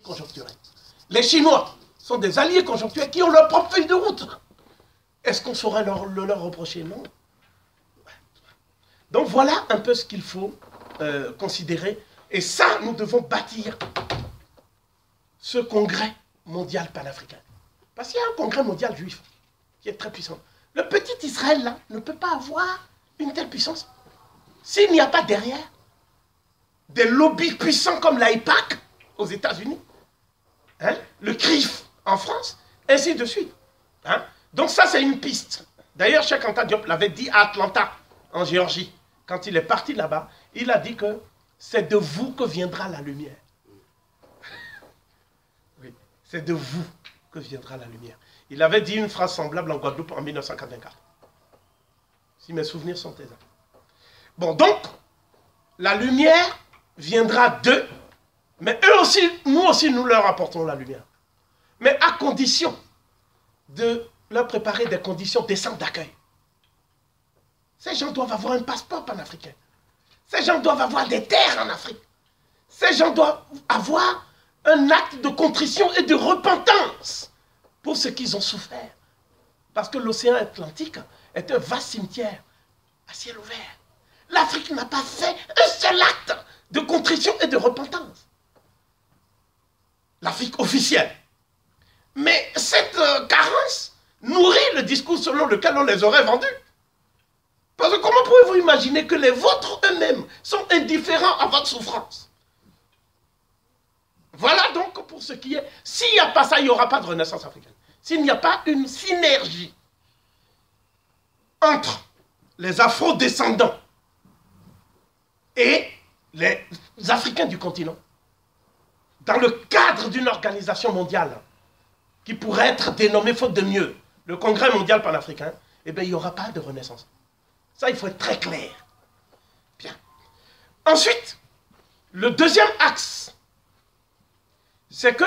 conjoncturelle. Les Chinois sont des alliés conjoncturels qui ont leur propre feuille de route. Est-ce qu'on saurait leur reprocher? Non. Donc voilà un peu ce qu'il faut considérer. Et ça, nous devons bâtir ce congrès mondial panafricain. Parce qu'il y a un congrès mondial juif qui est très puissant. Le petit Israël, là, ne peut pas avoir une telle puissance s'il n'y a pas derrière des lobbies puissants comme l'AIPAC aux États-Unis, hein, le CRIF en France, ainsi de suite. Hein. Donc ça, c'est une piste. D'ailleurs, Cheikh Anta Diop l'avait dit à Atlanta, en Géorgie. Quand il est parti là-bas, il a dit que c'est de vous que viendra la lumière. Oui, c'est de vous que viendra la lumière. Il avait dit une phrase semblable en Guadeloupe en 1984. Si mes souvenirs sont exacts. Bon, donc, la lumière viendra d'eux, mais eux aussi, nous leur apportons la lumière. Mais à condition de leur préparer des conditions décentes d'accueil. Ces gens doivent avoir un passeport panafricain. Ces gens doivent avoir des terres en Afrique. Ces gens doivent avoir un acte de contrition et de repentance pour ce qu'ils ont souffert. Parce que l'océan Atlantique est un vaste cimetière à ciel ouvert. L'Afrique n'a pas fait un seul acte de contrition et de repentance. L'Afrique officielle. Mais cette carence nourrit le discours selon lequel on les aurait vendus. Parce que comment pouvez-vous imaginer que les vôtres eux-mêmes sont indifférents à votre souffrance? Voilà donc pour ce qui est. S'il n'y a pas ça, il n'y aura pas de renaissance africaine. S'il n'y a pas une synergie entre les afro-descendants et les Africains du continent, dans le cadre d'une organisation mondiale qui pourrait être dénommée, faute de mieux, le Congrès mondial panafricain, eh bien, il n'y aura pas de renaissance. Ça, il faut être très clair. Bien. Ensuite, le deuxième axe, c'est que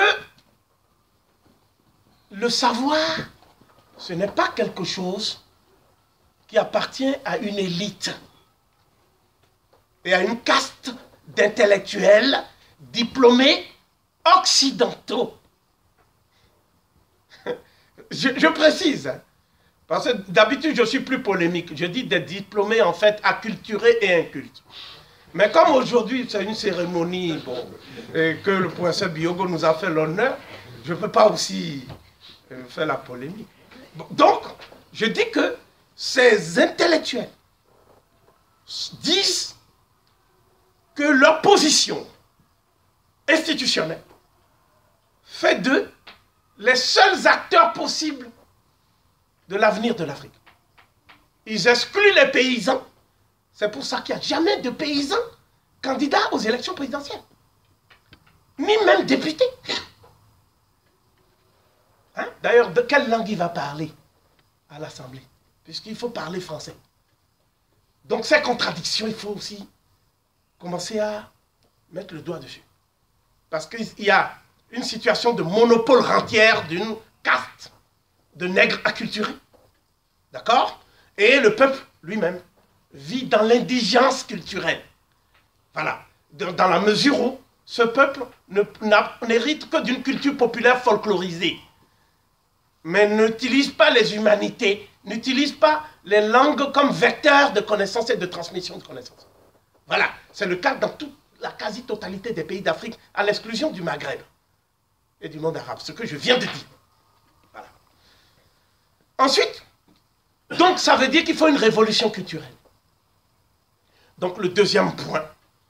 le savoir, ce n'est pas quelque chose qui appartient à une élite et à une caste d'intellectuels diplômés occidentaux. Je précise, parce que d'habitude je suis plus polémique, je dis des diplômés en fait acculturés et incultes. Mais comme aujourd'hui c'est une cérémonie bon, et que le professeur Biogo nous a fait l'honneur, je ne peux pas aussi faire la polémique. Bon, donc, je dis que ces intellectuels disent que leur position institutionnelle fait d'eux les seuls acteurs possibles de l'avenir de l'Afrique. Ils excluent les paysans. C'est pour ça qu'il n'y a jamais de paysans candidats aux élections présidentielles. Ni même députés. Hein? D'ailleurs, de quelle langue il va parler à l'Assemblée? Puisqu'il faut parler français. Donc ces contradictions, il faut aussi commencer à mettre le doigt dessus. Parce qu'il y a une situation de monopole rentière d'une caste de nègres acculturés. D'accord? Et le peuple lui-même vit dans l'indigence culturelle. Voilà. Dans la mesure où ce peuple n'hérite que d'une culture populaire folklorisée. Mais n'utilise pas les humanités, n'utilise pas les langues comme vecteurs de connaissances et de transmission de connaissances. Voilà. C'est le cas dans toute la quasi-totalité des pays d'Afrique, à l'exclusion du Maghreb et du monde arabe. Ce que je viens de dire. Voilà. Ensuite, donc ça veut dire qu'il faut une révolution culturelle. Donc le deuxième point,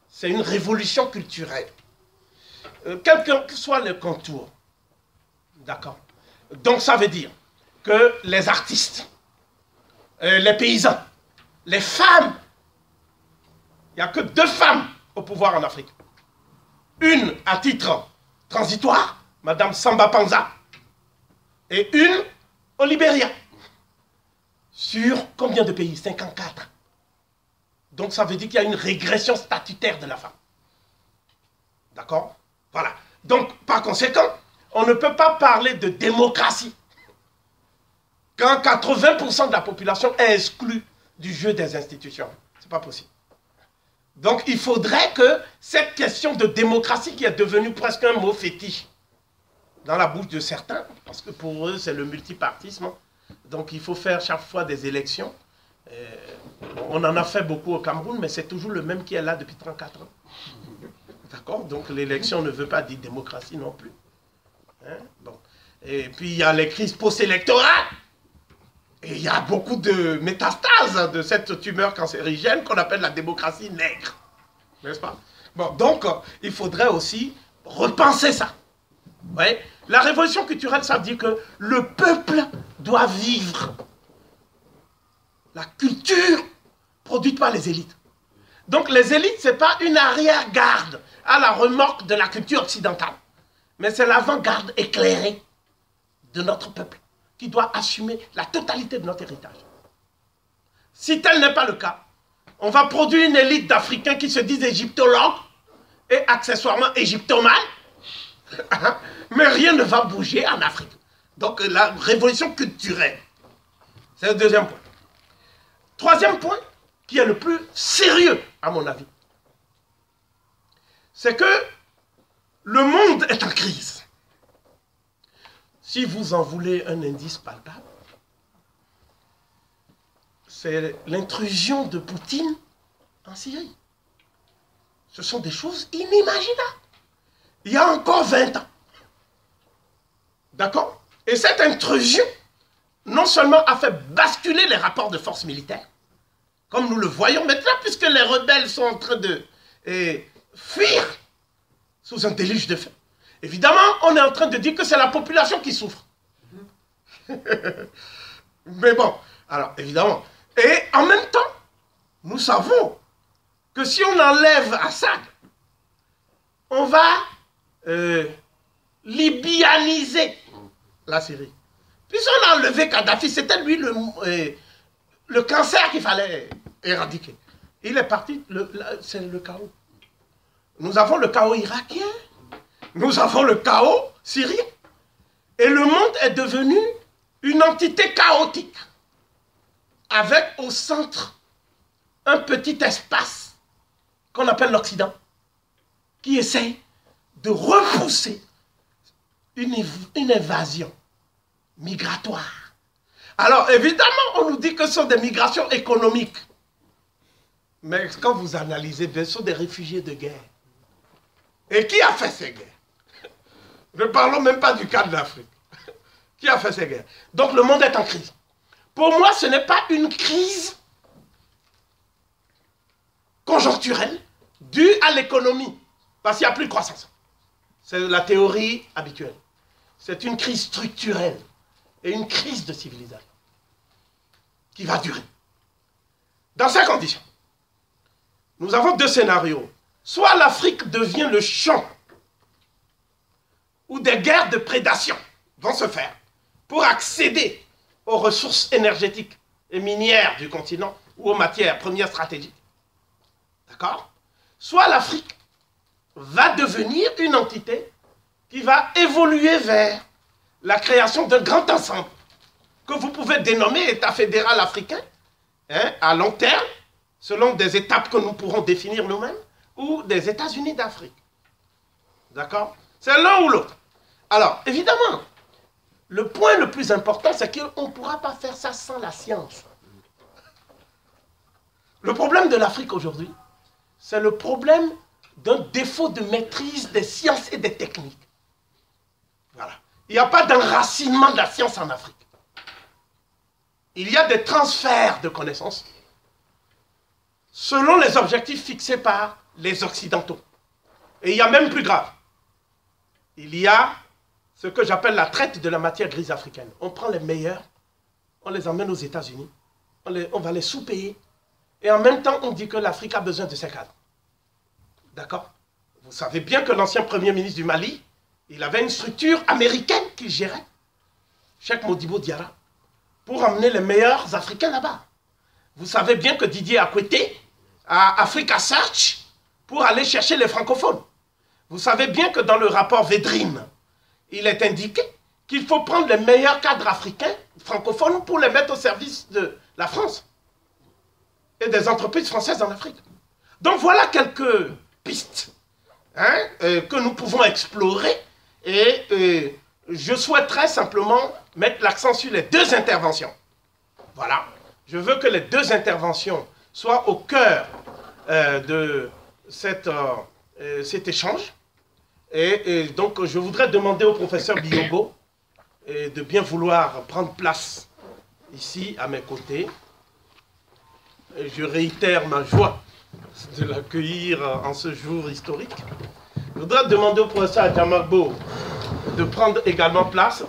c'est une révolution culturelle. Quel que soit le contour. D'accord. Donc ça veut dire que les artistes, les paysans, les femmes, il n'y a que 2 femmes au pouvoir en Afrique. Une à titre transitoire, Madame Samba Panza, et une au Libéria. Sur combien de pays? 54. Donc ça veut dire qu'il y a une régression statutaire de la femme. D'accord? Voilà. Donc par conséquent, on ne peut pas parler de démocratie quand 80% de la population est exclue du jeu des institutions. Ce n'est pas possible. Donc il faudrait que cette question de démocratie qui est devenue presque un mot fétiche dans la bouche de certains, parce que pour eux, c'est le multipartisme. Donc, il faut faire chaque fois des élections. On en a fait beaucoup au Cameroun, mais c'est toujours le même qui est là depuis 34 ans. D'accord? Donc, l'élection ne veut pas dire démocratie non plus. Hein? Bon. Et puis, il y a les crises post-électorales. Et il y a beaucoup de métastases de cette tumeur cancérigène qu'on appelle la démocratie nègre. N'est-ce pas? Bon, donc, il faudrait aussi repenser ça. Ouais. La révolution culturelle, ça veut dire que le peuple doit vivre la culture produite par les élites. Donc les élites, ce n'est pas une arrière-garde à la remorque de la culture occidentale, mais c'est l'avant-garde éclairée de notre peuple qui doit assumer la totalité de notre héritage. Si tel n'est pas le cas, on va produire une élite d'Africains qui se disent égyptologues et accessoirement égyptomanes, mais rien ne va bouger en Afrique. Donc la révolution culturelle, c'est le deuxième point. Troisième point, qui est le plus sérieux à mon avis, c'est que le monde est en crise. Si vous en voulez un indice palpable, c'est l'intrusion de Poutine en Syrie. Ce sont des choses inimaginables. Il y a encore 20 ans. D'accord? Et cette intrusion, non seulement a fait basculer les rapports de force militaire, comme nous le voyons maintenant, puisque les rebelles sont en train de fuir sous un déluge de feu. Évidemment, on est en train de dire que c'est la population qui souffre. Mais bon, alors évidemment. Et en même temps, nous savons que si on enlève Assad, on va libyaniser la Syrie. Puisqu'on a enlevé Kadhafi, c'était lui le cancer qu'il fallait éradiquer. Il est parti, c'est le chaos. Nous avons le chaos irakien, nous avons le chaos syrien. Et le monde est devenu une entité chaotique, avec au centre un petit espace qu'on appelle l'Occident, qui essaye de repousser une invasion migratoire. Alors, évidemment, on nous dit que ce sont des migrations économiques. Mais quand vous analysez, ce sont des réfugiés de guerre. Et qui a fait ces guerres? Ne parlons même pas du cas de l'Afrique. Qui a fait ces guerres? Donc, le monde est en crise. Pour moi, ce n'est pas une crise conjoncturelle due à l'économie, parce qu'il n'y a plus de croissance. C'est la théorie habituelle. C'est une crise structurelle et une crise de civilisation qui va durer. Dans ces conditions, nous avons deux scénarios. Soit l'Afrique devient le champ où des guerres de prédation vont se faire pour accéder aux ressources énergétiques et minières du continent ou aux matières premières stratégiques. D'accord? Soit l'Afrique va devenir une entité qui va évoluer vers la création d'un grand ensemble que vous pouvez dénommer État fédéral africain, hein, à long terme, selon des étapes que nous pourrons définir nous-mêmes, ou des États-Unis d'Afrique. D'accord? C'est l'un ou l'autre. Alors, évidemment, le point le plus important, c'est qu'on ne pourra pas faire ça sans la science. Le problème de l'Afrique aujourd'hui, c'est le problème d'un défaut de maîtrise des sciences et des techniques. Voilà. Il n'y a pas d'enracinement de la science en Afrique. Il y a des transferts de connaissances selon les objectifs fixés par les Occidentaux. Et il y a même plus grave. Il y a ce que j'appelle la traite de la matière grise africaine. On prend les meilleurs, on les emmène aux États-Unis, on va les sous-payer, et en même temps, on dit que l'Afrique a besoin de ses cadres. D'accord? Vous savez bien que l'ancien Premier ministre du Mali, il avait une structure américaine qu'il gérait, Cheikh Modibo Diarra, pour emmener les meilleurs Africains là-bas. Vous savez bien que Didier Akwete a Africa Search pour aller chercher les francophones. Vous savez bien que dans le rapport Védrine, il est indiqué qu'il faut prendre les meilleurs cadres africains, francophones, pour les mettre au service de la France et des entreprises françaises en Afrique. Donc voilà quelques pistes, hein, que nous pouvons explorer et je souhaiterais simplement mettre l'accent sur les deux interventions. Voilà. Je veux que les deux interventions soient au cœur de cet échange. Et donc, je voudrais demander au professeur Biyogo de bien vouloir prendre place ici, à mes côtés. Et je réitère ma joie de l'accueillir en ce jour historique. Je voudrais demander au professeur Adjamagbo de prendre également place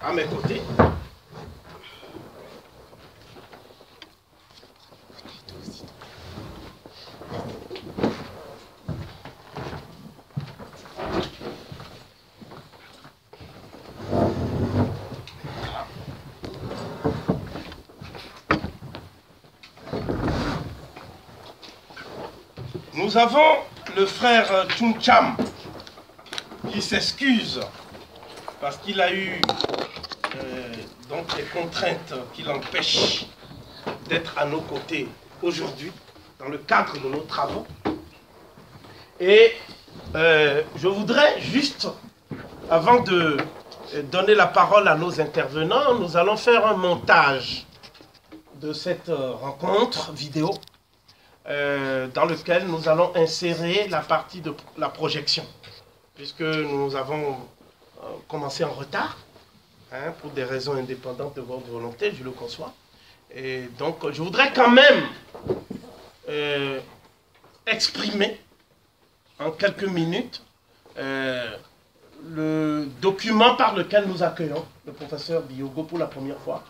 à mes côtés. Nous avons le frère Tchouncham qui s'excuse parce qu'il a eu donc des contraintes qui l'empêchent d'être à nos côtés aujourd'hui dans le cadre de nos travaux. Et je voudrais juste, avant de donner la parole à nos intervenants, nous allons faire un montage de cette rencontre vidéo dans lequel nous allons insérer la partie de la projection, puisque nous avons commencé en retard, hein, pour des raisons indépendantes de votre volonté, je le conçois. Et donc, je voudrais quand même exprimer en quelques minutes le document par lequel nous accueillons le professeur Biyogo pour la première fois.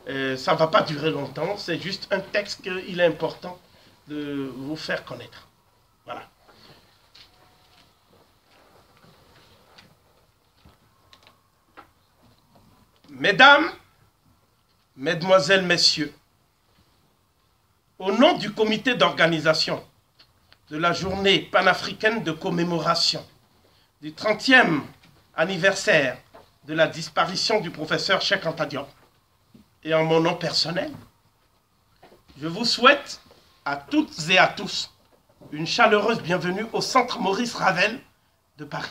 Ça ne va pas durer longtemps, c'est juste un texte qu'il est important de vous faire connaître. Voilà. Mesdames, Mesdemoiselles, Messieurs, au nom du comité d'organisation de la journée panafricaine de commémoration du 30e anniversaire de la disparition du professeur Cheikh Anta Diop, et en mon nom personnel, je vous souhaite à toutes et à tous une chaleureuse bienvenue au Centre Maurice Ravel de Paris.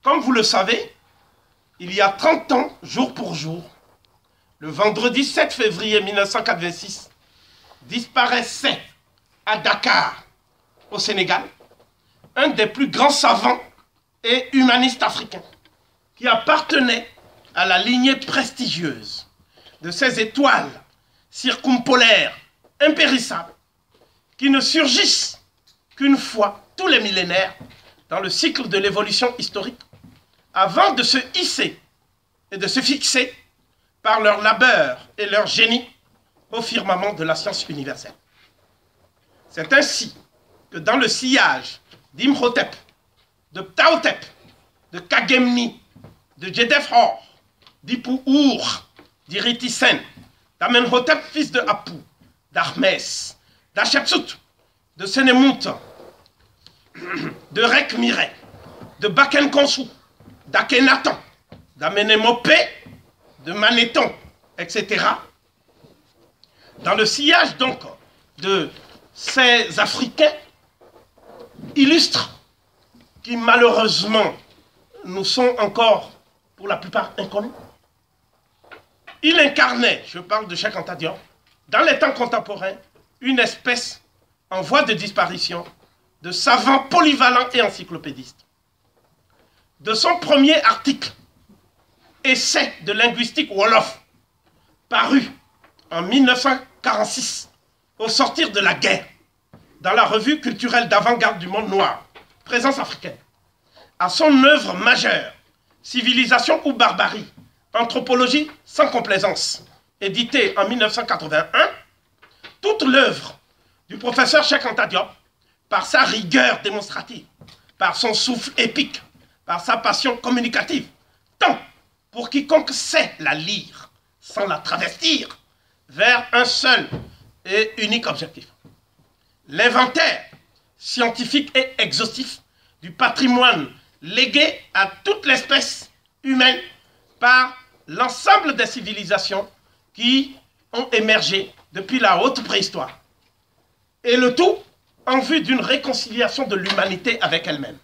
Comme vous le savez, il y a 30 ans, jour pour jour, le vendredi 7 février 1986, disparaissait à Dakar, au Sénégal, un des plus grands savants et humanistes africains, qui appartenait à la lignée prestigieuse de ces étoiles circumpolaires impérissables qui ne surgissent qu'une fois tous les millénaires dans le cycle de l'évolution historique avant de se hisser et de se fixer par leur labeur et leur génie au firmament de la science universelle. C'est ainsi que dans le sillage d'Imhotep, de Ptahotep, de Kagemni, de Djedefhor, d'Ipu-Ur, d'Iritisen, d'Amenhotep, fils de Apu, d'Ahmès, d'Hatchepsout, de Sénémout, de Rekhmiré, de Bakenkonsu, d'Akhenaton, d'Amenemopé, de Manéthon, etc. Dans le sillage donc de ces Africains illustres qui malheureusement nous sont encore pour la plupart inconnus, il incarnait, je parle de Cheikh Anta Diop, dans les temps contemporains, une espèce en voie de disparition de savant polyvalent et encyclopédiste. De son premier article, Essai de linguistique Wolof, paru en 1946, au sortir de la guerre, dans la revue culturelle d'avant-garde du monde noir, Présence africaine, à son œuvre majeure, Civilisation ou barbarie, Anthropologie sans complaisance, édité en 1981, toute l'œuvre du professeur Cheikh Anta Diop, par sa rigueur démonstrative, par son souffle épique, par sa passion communicative, tend, pour quiconque sait la lire, sans la travestir, vers un seul et unique objectif. L'inventaire scientifique et exhaustif du patrimoine légué à toute l'espèce humaine par l'ensemble des civilisations qui ont émergé depuis la haute préhistoire. Et le tout en vue d'une réconciliation de l'humanité avec elle-même.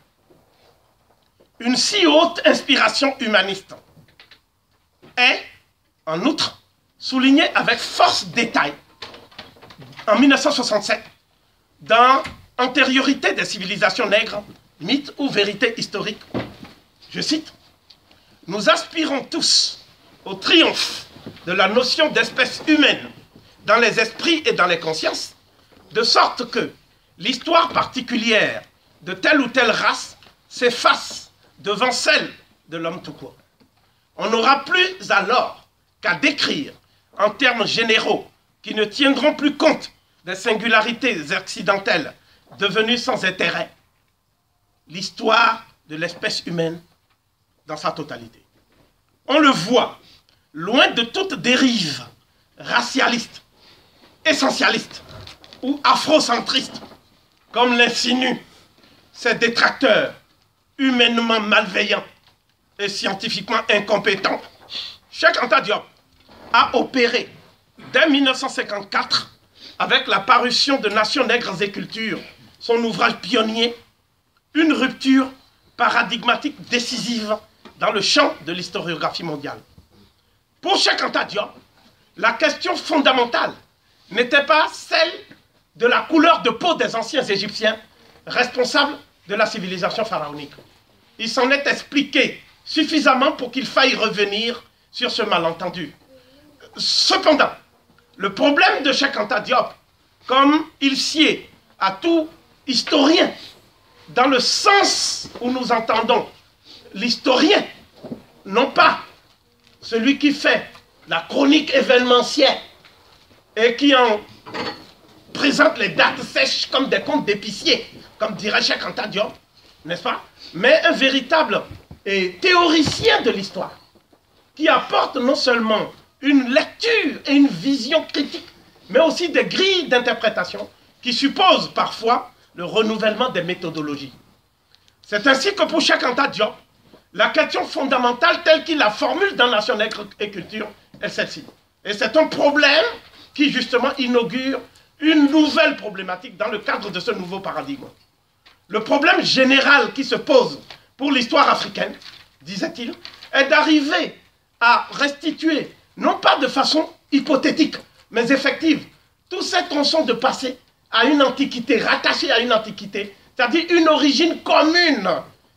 une si haute inspiration humaniste est, en outre, soulignée avec force détail en 1967 dans Antériorité des civilisations nègres, mythe ou vérité historique. Je cite, « Nous aspirons tous au triomphe de la notion d'espèce humaine dans les esprits et dans les consciences, de sorte que l'histoire particulière de telle ou telle race s'efface devant celle de l'homme tout court. On n'aura plus alors qu'à décrire en termes généraux qui ne tiendront plus compte des singularités accidentelles devenues sans intérêt, l'histoire de l'espèce humaine dans sa totalité. On le voit, loin de toute dérive racialiste, essentialiste ou afrocentriste, comme l'insinuent ces détracteurs humainement malveillants et scientifiquement incompétents. Cheikh Anta Diop a opéré dès 1954, avec la parution de Nations nègres et cultures, son ouvrage pionnier, une rupture paradigmatique décisive dans le champ de l'historiographie mondiale. Pour Cheikh Anta Diop, la question fondamentale n'était pas celle de la couleur de peau des anciens Égyptiens responsables de la civilisation pharaonique. Il s'en est expliqué suffisamment pour qu'il faille revenir sur ce malentendu. Cependant, le problème de Cheikh Anta Diop, comme il sied à tout historien, dans le sens où nous entendons l'historien, non pas celui qui fait la chronique événementielle et qui en présente les dates sèches comme des contes d'épicier, comme dirait Cheikh Anta Diop, n'est-ce pas? Mais un véritable théoricien de l'histoire, qui apporte non seulement une lecture et une vision critique, mais aussi des grilles d'interprétation qui supposent parfois le renouvellement des méthodologies. C'est ainsi que pour Cheikh Anta Diop, la question fondamentale telle qu'il la formule dans Nations nègres et culture est celle-ci. Et c'est un problème qui justement inaugure une nouvelle problématique dans le cadre de ce nouveau paradigme. Le problème général qui se pose pour l'histoire africaine, disait-il, est d'arriver à restituer, non pas de façon hypothétique, mais effective, tous ces tronçons de passé à une antiquité, rattachée à une antiquité, c'est-à-dire une origine commune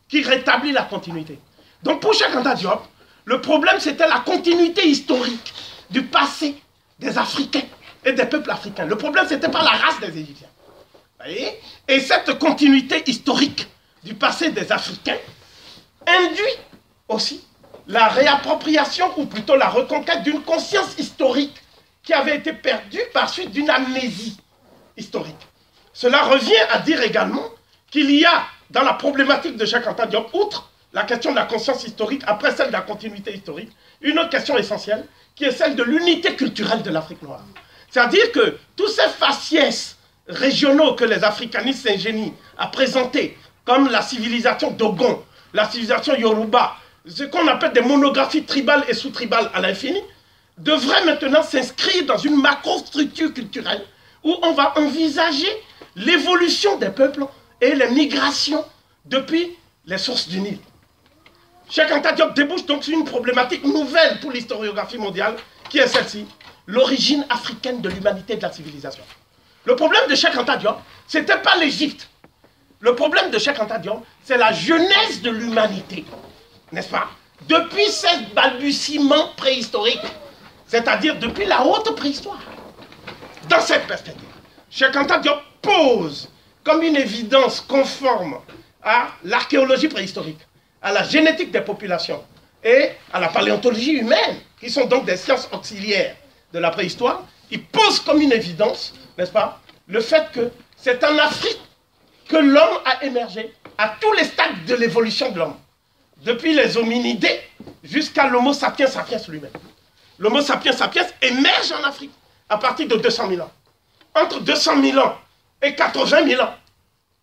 qui rétablit la continuité. Donc pour Cheikh Anta Diop, le problème c'était la continuité historique du passé des Africains et des peuples africains. Le problème c'était pas la race des Égyptiens. Vous voyez? Et cette continuité historique du passé des Africains induit aussi la réappropriation, ou plutôt la reconquête d'une conscience historique qui avait été perdue par suite d'une amnésie historique. Cela revient à dire également qu'il y a dans la problématique de Cheikh Anta Diop, outre la question de la conscience historique, après celle de la continuité historique, une autre question essentielle qui est celle de l'unité culturelle de l'Afrique noire. C'est-à-dire que tous ces faciès régionaux que les africanistes s'ingénient à présenter, comme la civilisation Dogon, la civilisation Yoruba, ce qu'on appelle des monographies tribales et sous-tribales à l'infini, devraient maintenant s'inscrire dans une macrostructure culturelle où on va envisager l'évolution des peuples et les migrations depuis les sources du Nil. Cheikh Anta Diop débouche donc sur une problématique nouvelle pour l'historiographie mondiale, qui est celle-ci, l'origine africaine de l'humanité et de la civilisation. Le problème de Cheikh Anta Diop, ce n'était pas l'Égypte. Le problème de Cheikh Anta Diop, c'est la genèse de l'humanité, n'est-ce pas? Depuis ces balbutiements préhistoriques, c'est-à-dire depuis la haute préhistoire. Dans cette perspective, Cheikh Anta Diop pose comme une évidence conforme à l'archéologie préhistorique, à la génétique des populations et à la paléontologie humaine, qui sont donc des sciences auxiliaires de la préhistoire. Il pose comme une évidence, n'est-ce pas, le fait que c'est en Afrique que l'homme a émergé à tous les stades de l'évolution de l'homme, depuis les hominidés jusqu'à l'homo sapiens sapiens lui-même. L'homo sapiens sapiens émerge en Afrique à partir de 200 000 ans. Entre 200 000 ans et 80 000 ans,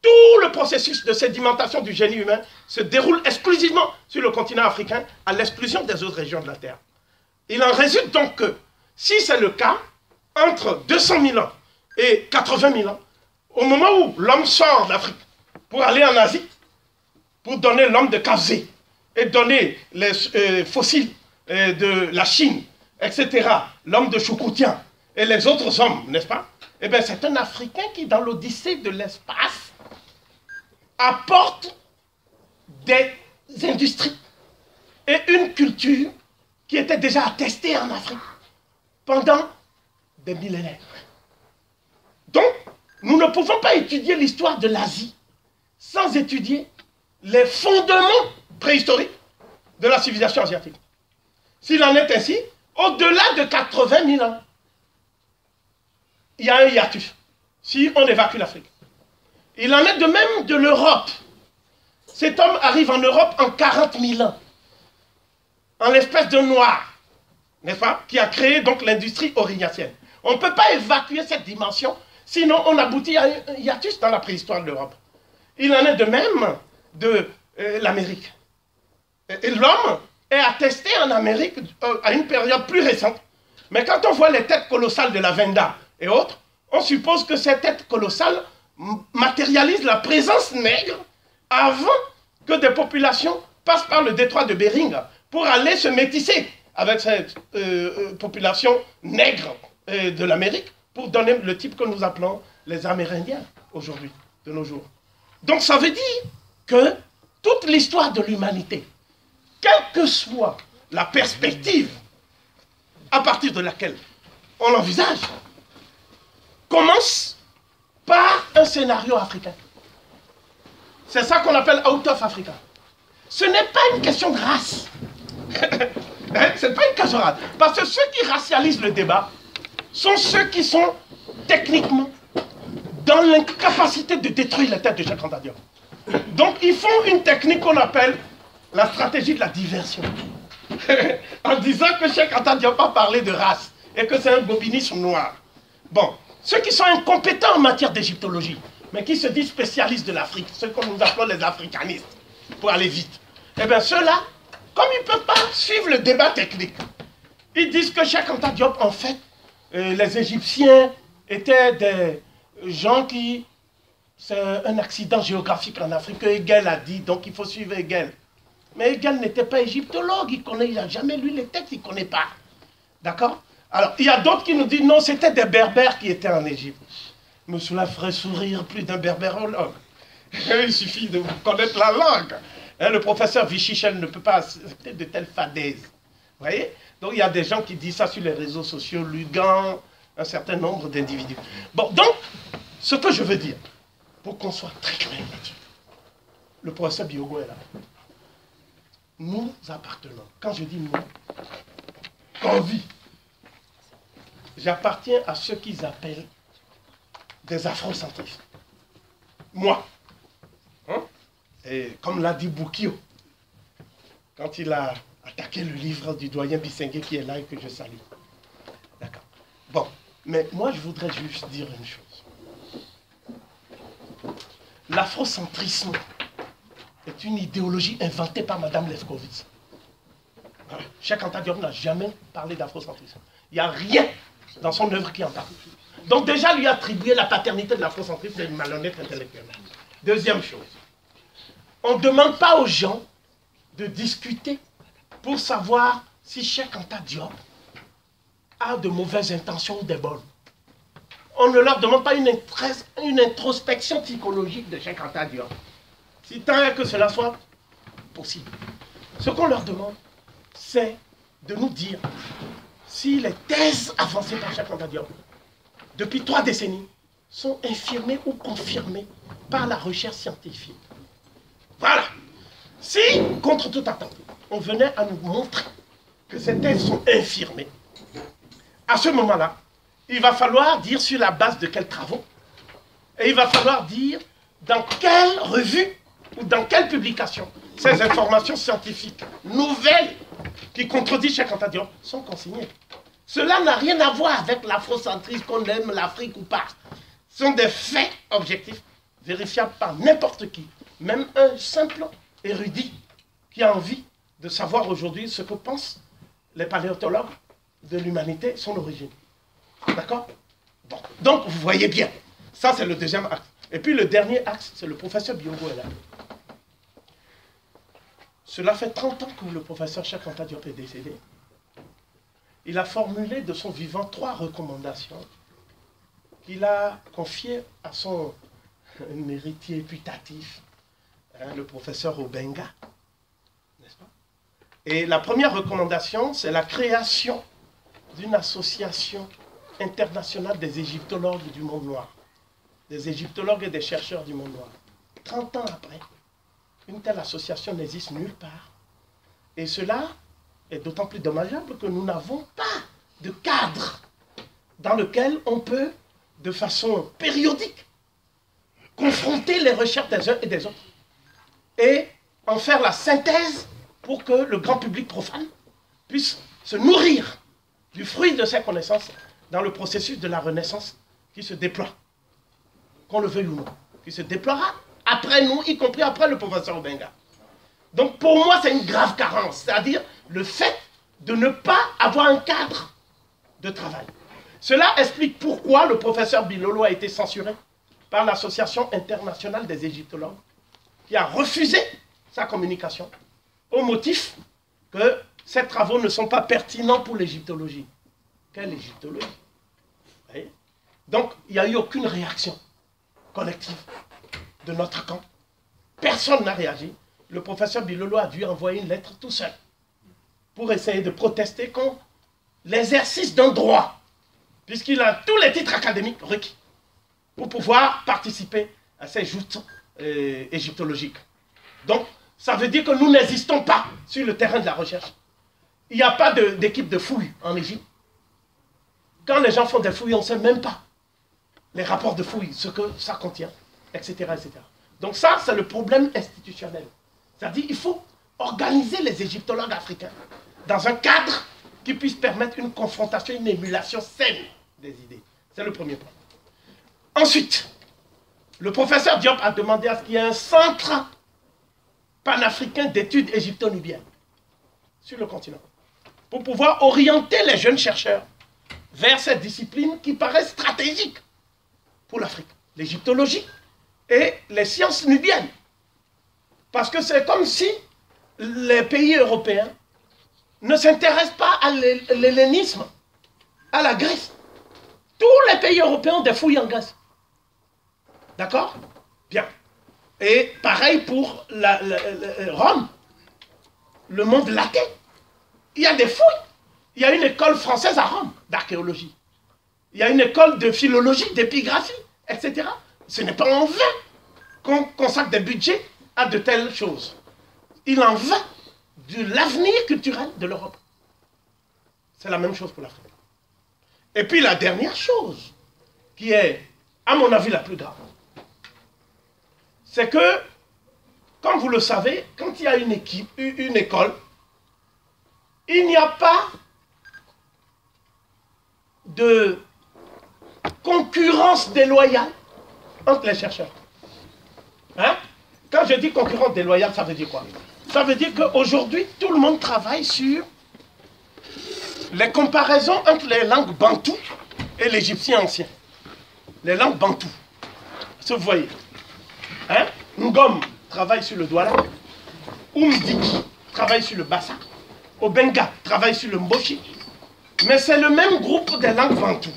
tout le processus de sédimentation du génie humain se déroule exclusivement sur le continent africain, à l'exclusion des autres régions de la Terre. Il en résulte donc que, si c'est le cas, entre 200 000 ans et 80 000 ans, au moment où l'homme sort d'Afrique pour aller en Asie, pour donner l'homme de Kavzé et donner les fossiles de la Chine, etc., l'homme de Choukoutien et les autres hommes, n'est-ce pas? Eh bien, c'est un Africain qui, dans l'Odyssée de l'espace, apporte des industries et une culture qui était déjà attestée en Afrique pendant des millénaires. Donc, nous ne pouvons pas étudier l'histoire de l'Asie sans étudier les fondements préhistoriques de la civilisation asiatique. S'il en est ainsi, au-delà de 80 000 ans, il y a un hiatus, si on évacue l'Afrique. Il en est de même de l'Europe. Cet homme arrive en Europe en 40 000 ans, en l'espèce de noir, n'est-ce pas, qui a créé donc l'industrie aurignacienne. On ne peut pas évacuer cette dimension, sinon on aboutit à un hiatus dans la préhistoire de l'Europe. Il en est de même de l'Amérique. Et l'homme est attesté en Amérique à une période plus récente. Mais quand on voit les têtes colossales de la Venda et autres, on suppose que ces têtes colossales matérialisent la présence nègre avant que des populations passent par le détroit de Bering pour aller se métisser avec cette population nègre de l'Amérique pour donner le type que nous appelons les Amérindiens aujourd'hui, de nos jours. Donc ça veut dire que toute l'histoire de l'humanité, quelle que soit la perspective à partir de laquelle on l'envisage, commence par un scénario africain. C'est ça qu'on appelle out of Africa. Ce n'est pas une question de race. Ce n'est pas une question de race. Parce que ceux qui racialisent le débat sont ceux qui sont techniquement dans l'incapacité de détruire la tête de Cheikh Anta Diop. Donc ils font une technique qu'on appelle la stratégie de la diversion. En disant que Cheikh Anta Diop a parlé de race et que c'est un gobinisme noir. Bon, ceux qui sont incompétents en matière d'égyptologie, mais qui se disent spécialistes de l'Afrique, ceux que nous appelons les africanistes, pour aller vite, eh bien ceux-là, comme ils ne peuvent pas suivre le débat technique, ils disent que Cheikh Anta Diop, en fait, les Égyptiens étaient des gens qui... C'est un accident géographique en Afrique que Hegel a dit, donc il faut suivre Hegel. Mais Hegel n'était pas égyptologue, il n'a jamais lu les textes, il ne connaît pas. D'accord? Alors, il y a d'autres qui nous disent, non, c'était des berbères qui étaient en Égypte. Mais cela ferait sourire plus d'un berbérologue. Il suffit de connaître la langue. Hein, le professeur Vichichel ne peut pas accepter de telles fadaises. Vous voyez? Donc, il y a des gens qui disent ça sur les réseaux sociaux, Lugan, un certain nombre d'individus. Bon, donc, ce que je veux dire, pour qu'on soit très clair là-dessus, le professeur Biogo est là. Nous appartenons. Quand je dis nous, en vie, j'appartiens à ceux qu'ils appellent des afrocentristes. Moi. Hein? Et comme l'a dit Boukio, quand il a attaqué le livre du doyen Bissengue qui est là et que je salue. D'accord. Bon, mais moi je voudrais juste dire une chose. L'afrocentrisme est une idéologie inventée par Mme Lefkowitz. Cheikh Anta Diop n'a jamais parlé d'afrocentrisme. Il n'y a rien dans son œuvre qui en parle. Donc déjà lui attribuer la paternité de l'afrocentrisme est une malhonnête intellectuelle. Deuxième chose, on ne demande pas aux gens de discuter pour savoir si Cheikh Anta Diop a de mauvaises intentions ou des bonnes. On ne leur demande pas une introspection psychologique de Cheikh Anta Diop. Si tant est que cela soit possible. Ce qu'on leur demande, c'est de nous dire si les thèses avancées par Cheikh Anta Diop depuis 3 décennies sont infirmées ou confirmées par la recherche scientifique. Voilà. Si, contre toute attente, on venait à nous montrer que ces thèses sont infirmées, à ce moment-là, il va falloir dire sur la base de quels travaux, et il va falloir dire dans quelle revue ou dans quelle publication ces informations scientifiques nouvelles qui contredisent Cheikh Anta Diop sont consignées. Cela n'a rien à voir avec l'afrocentrisme, qu'on aime l'Afrique ou pas. Ce sont des faits objectifs, vérifiables par n'importe qui, même un simple érudit qui a envie de savoir aujourd'hui ce que pensent les paléontologues de l'humanité, son origine. D'accord? Bon. Donc, vous voyez bien, ça c'est le deuxième axe. Et puis le dernier axe, c'est le professeur Biogo est là. cela fait 30 ans que le professeur Cheikh Anta Diop est décédé. Il a formulé de son vivant 3 recommandations qu'il a confiées à son héritier putatif, le professeur Obenga, n'est-ce pas? Et la première recommandation, c'est la création d'une association internationale des égyptologues du monde noir, des égyptologues et des chercheurs du monde noir. 30 ans après, une telle association n'existe nulle part. Et cela est d'autant plus dommageable que nous n'avons pas de cadre dans lequel on peut, de façon périodique, confronter les recherches des uns et des autres et en faire la synthèse pour que le grand public profane puisse se nourrir du fruit de ces connaissances dans le processus de la Renaissance qui se déploie, qu'on le veuille ou non, qui se déploiera après nous, y compris après le professeur Obenga. Donc pour moi, c'est une grave carence, c'est-à-dire le fait de ne pas avoir un cadre de travail. Cela explique pourquoi le professeur Bilolo a été censuré par l'Association internationale des égyptologues, qui a refusé sa communication au motif que ces travaux ne sont pas pertinents pour l'égyptologie. Quelle égyptologie? Donc, il n'y a eu aucune réaction collective de notre camp. Personne n'a réagi. Le professeur Bilolo a dû envoyer une lettre tout seul pour essayer de protester contre l'exercice d'un droit, puisqu'il a tous les titres académiques requis pour pouvoir participer à ces joutes égyptologiques. Donc, ça veut dire que nous n'existons pas sur le terrain de la recherche. Il n'y a pas d'équipe de fouilles en Égypte. Quand les gens font des fouilles, on ne sait même pas les rapports de fouilles, ce que ça contient, etc. etc. Donc ça, c'est le problème institutionnel. C'est-à-dire qu'il faut organiser les égyptologues africains dans un cadre qui puisse permettre une confrontation, une émulation saine des idées. C'est le premier point. Ensuite, le professeur Diop a demandé à ce qu'il y ait un centre panafricain d'études égypto-nubiennes sur le continent, pour pouvoir orienter les jeunes chercheurs vers cette discipline qui paraît stratégique pour l'Afrique, l'égyptologie et les sciences nubiennes. Parce que c'est comme si les pays européens ne s'intéressent pas à l'hellénisme, à la Grèce. Tous les pays européens ont des fouilles en Grèce. D'accord? Bien. Et pareil pour Rome, le monde latin. Il y a des fouilles. Il y a une école française à Rome d'archéologie. Il y a une école de philologie, d'épigraphie, etc. Ce n'est pas en vain qu'on consacre des budgets à de telles choses. Il en va de l'avenir culturel de l'Europe. C'est la même chose pour l'Afrique. Et puis la dernière chose, qui est, à mon avis, la plus grave, c'est que, comme vous le savez, quand il y a une école, il n'y a pas de concurrence déloyale entre les chercheurs. Hein? Quand je dis concurrence déloyale, ça veut dire quoi? Ça veut dire qu'aujourd'hui, tout le monde travaille sur les comparaisons entre les langues bantoues et l'égyptien ancien. Les langues bantoues. Si vous voyez. Hein? Ngom travaille sur le Douala. Umdiki travaille sur le Bassa. Obenga travaille sur le Mboshi. Mais c'est le même groupe des langues bantoues.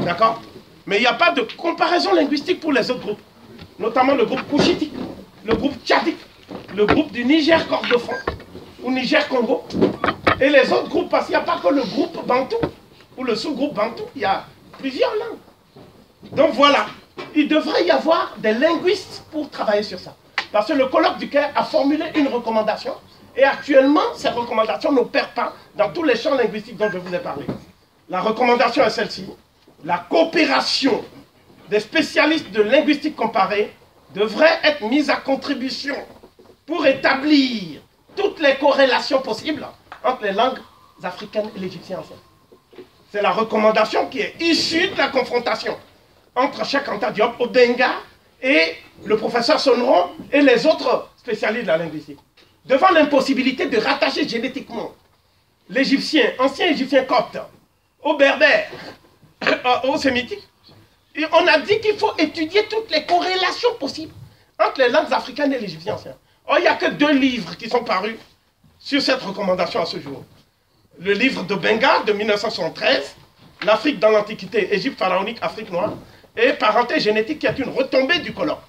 D'accord? Mais il n'y a pas de comparaison linguistique pour les autres groupes. Notamment le groupe Kouchitique, le groupe Tchadique, le groupe du Niger Cordofon ou Niger Congo. Et les autres groupes, parce qu'il n'y a pas que le groupe Bantou ou le sous-groupe Bantou, il y a plusieurs langues. Donc voilà, il devrait y avoir des linguistes pour travailler sur ça. Parce que le colloque du Caire a formulé une recommandation et actuellement, ces recommandations n'opèrent pas dans tous les champs linguistiques dont je vous ai parlé. La recommandation est celle-ci. La coopération des spécialistes de linguistique comparée devrait être mise à contribution pour établir toutes les corrélations possibles entre les langues africaines et l'égyptien ancien. C'est la recommandation qui est issue de la confrontation entre Cheikh Anta Diop, Obenga et le professeur Sonron et les autres spécialistes de la linguistique. Devant l'impossibilité de rattacher génétiquement l'égyptien, ancien égyptien copte, au berbère, au sémitique, on a dit qu'il faut étudier toutes les corrélations possibles entre les langues africaines et l'égyptien ancien. Oh, il n'y a que 2 livres qui sont parus sur cette recommandation à ce jour. Le livre de Benga de 1973, L'Afrique dans l'Antiquité, Égypte pharaonique, Afrique noire, et Parenté génétique qui est une retombée du colloque.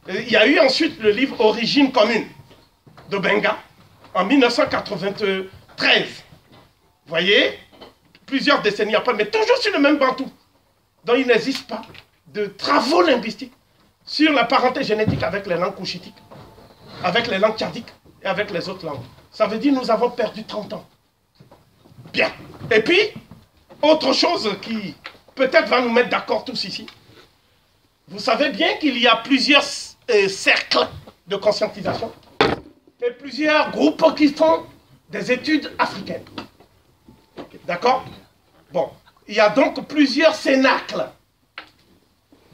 Il y a eu ensuite le livre Origine commune de Benga en 1993. Vous voyez, plusieurs décennies après, mais toujours sur le même bantou. Donc il n'existe pas de travaux linguistiques sur la parenté génétique avec les langues couchitiques, avec les langues tchadiques et avec les autres langues. Ça veut dire que nous avons perdu 30 ans. Bien. Et puis, autre chose qui peut-être va nous mettre d'accord tous ici. Vous savez bien qu'il y a plusieurs cercles de conscientisation et plusieurs groupes qui font des études africaines. D'accord? Bon, il y a donc plusieurs cénacles.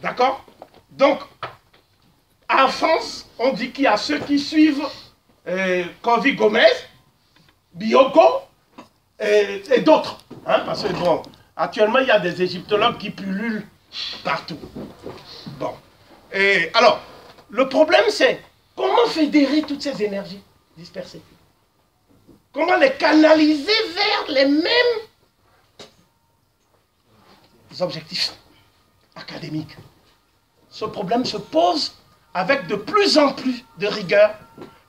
D'accord? Donc, en France, on dit qu'il y a ceux qui suivent Kovi Gomez, Biogo et d'autres. Hein, parce que, bon, actuellement, il y a des égyptologues qui pullulent partout. Bon. Et alors, le problème, c'est comment fédérer toutes ces énergies dispersées? Comment les canaliser vers les mêmes objectifs académiques? Ce problème se pose avec de plus en plus de rigueur,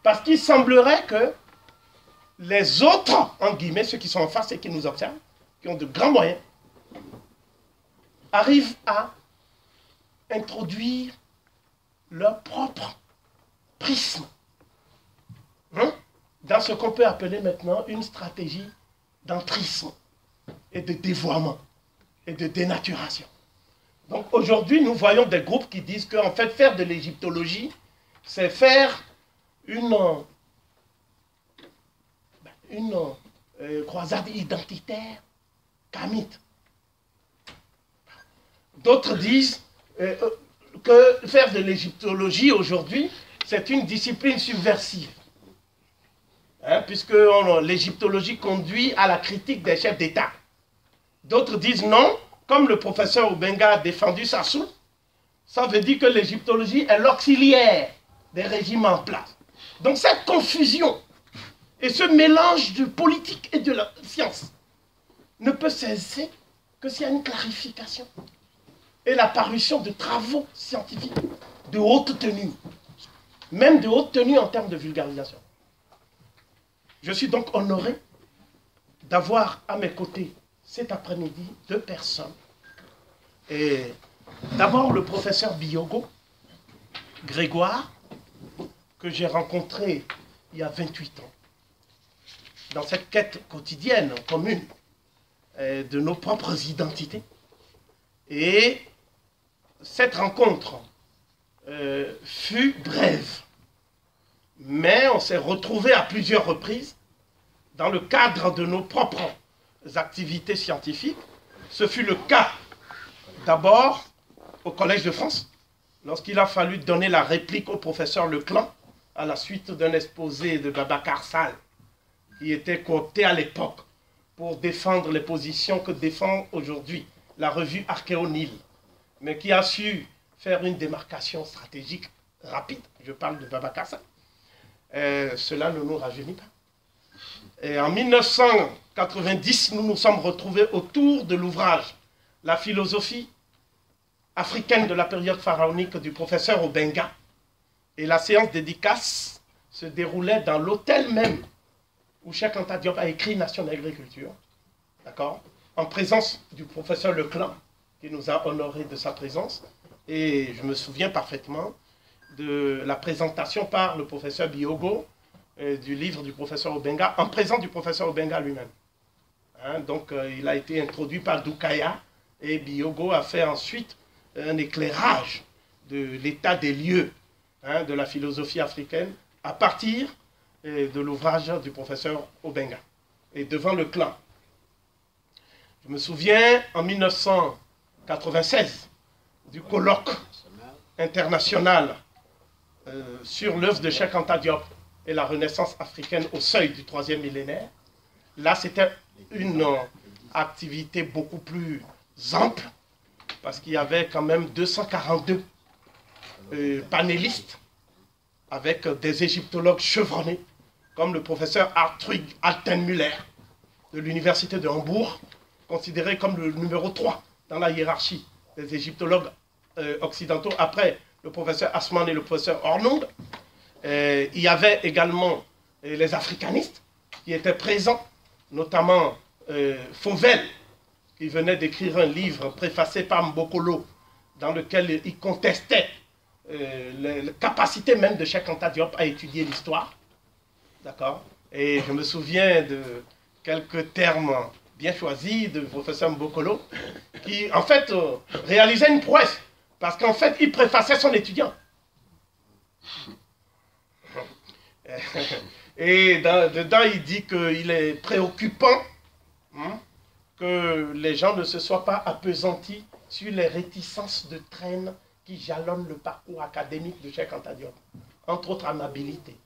parce qu'il semblerait que les autres, en guillemets, ceux qui sont en face et qui nous observent, qui ont de grands moyens, arrivent à introduire leur propre prisme dans ce qu'on peut appeler maintenant une stratégie d'entrisme et de dévoiement et de dénaturation. Donc aujourd'hui, nous voyons des groupes qui disent qu'en fait, faire de l'égyptologie, c'est faire une croisade identitaire kamite. D'autres disent que faire de l'égyptologie aujourd'hui, c'est une discipline subversive. Hein, puisque l'égyptologie conduit à la critique des chefs d'État. D'autres disent non, comme le professeur Obenga a défendu Sassou, ça veut dire que l'égyptologie est l'auxiliaire des régimes en place. Donc cette confusion et ce mélange de politique et de la science ne peut cesser que s'il y a une clarification et la parution de travaux scientifiques de haute tenue, même de haute tenue en termes de vulgarisation. Je suis donc honoré d'avoir à mes côtés cet après-midi 2 personnes. Et d'abord le professeur Biogo, Grégoire, que j'ai rencontré il y a 28 ans, dans cette quête quotidienne, commune, de nos propres identités. Et cette rencontre fut brève, mais on s'est retrouvés à plusieurs reprises dans le cadre de nos propres activités scientifiques. Ce fut le cas d'abord au Collège de France, lorsqu'il a fallu donner la réplique au professeur Leclan à la suite d'un exposé de Babacar Sall, qui était coopté à l'époque pour défendre les positions que défend aujourd'hui la revue Archéo-Nil, mais qui a su faire une démarcation stratégique rapide. Je parle de Babacar Sall. Cela ne nous rajeunit pas. Et en 1990, nous nous sommes retrouvés autour de l'ouvrage « La philosophie africaine de la période pharaonique » du professeur Obenga. Et la séance dédicace se déroulait dans l'hôtel même où Cheikh Anta Diop a écrit Nation d'agriculture, d'accord, en présence du professeur Leclan, qui nous a honorés de sa présence. Et je me souviens parfaitement de la présentation par le professeur Biogo du livre du professeur Obenga, en présence du professeur Obenga lui-même. Hein, donc il a été introduit par Doukaya, et Biogo a fait ensuite un éclairage de l'état des lieux de la philosophie africaine à partir de l'ouvrage du professeur Obenga, et devant le clan. Je me souviens en 1996 du colloque international sur l'œuvre de Cheikh Anta Diop et la renaissance africaine au seuil du 3e millénaire. Là, c'était une activité beaucoup plus ample, parce qu'il y avait quand même 242 panélistes avec des égyptologues chevronnés, comme le professeur Hartwig Altenmüller de l'université de Hambourg, considéré comme le numéro 3 dans la hiérarchie des égyptologues occidentaux, après le professeur Assmann et le professeur Hornung. Il y avait également les africanistes qui étaient présents, notamment Fauvel, qui venait d'écrire un livre préfacé par Mbokolo, dans lequel il contestait la capacité même de Cheikh Anta Diop à étudier l'histoire. D'accord? Et je me souviens de quelques termes bien choisis de professeur Mbokolo, qui en fait réalisait une prouesse, parce qu'en fait il préfaçait son étudiant. Et dedans il dit qu'il est préoccupant que les gens ne se soient pas appesantis sur les réticences de traîne qui jalonnent le parcours académique de Cheikh Anta Diop, entre autres amabilité,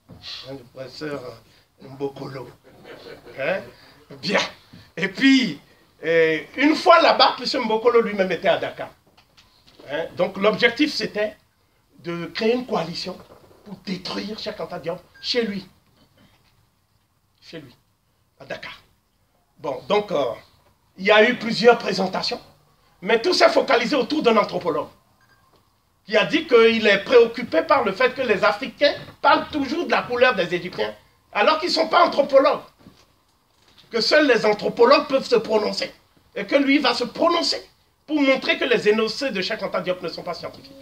le professeur Mbokolo. Bien. Et puis, une fois là-bas, M. Mbokolo lui-même était à Dakar. Donc l'objectif, c'était de créer une coalition pour détruire Cheikh Anta Diop chez lui. Chez lui, à Dakar. Bon, donc, il y a eu plusieurs présentations, mais tout s'est focalisé autour d'un anthropologue qui a dit qu'il est préoccupé par le fait que les Africains parlent toujours de la couleur des Égyptiens, alors qu'ils ne sont pas anthropologues. Que seuls les anthropologues peuvent se prononcer. Et que lui va se prononcer pour montrer que les énoncés de Cheikh Anta Diop ne sont pas scientifiques.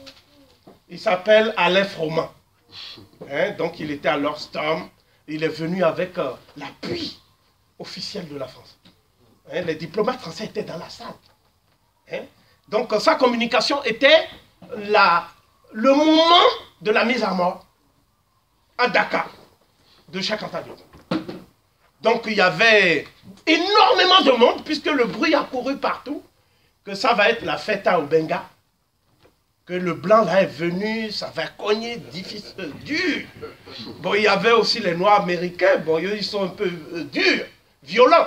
Il s'appelle Alain Froment. Donc il était à Lordstorm. Il est venu avec l'appui officiel de la France. Les diplomates français étaient dans la salle. Donc sa communication était le moment de la mise à mort à Dakar de Cheikh Anta Diop. Donc il y avait énormément de monde, puisque le bruit a couru partout, que ça va être la fête à Obenga, que le blanc là est venu, ça va cogner difficile, dur. Bon, il y avait aussi les Noirs américains, bon, ils sont un peu durs, violents.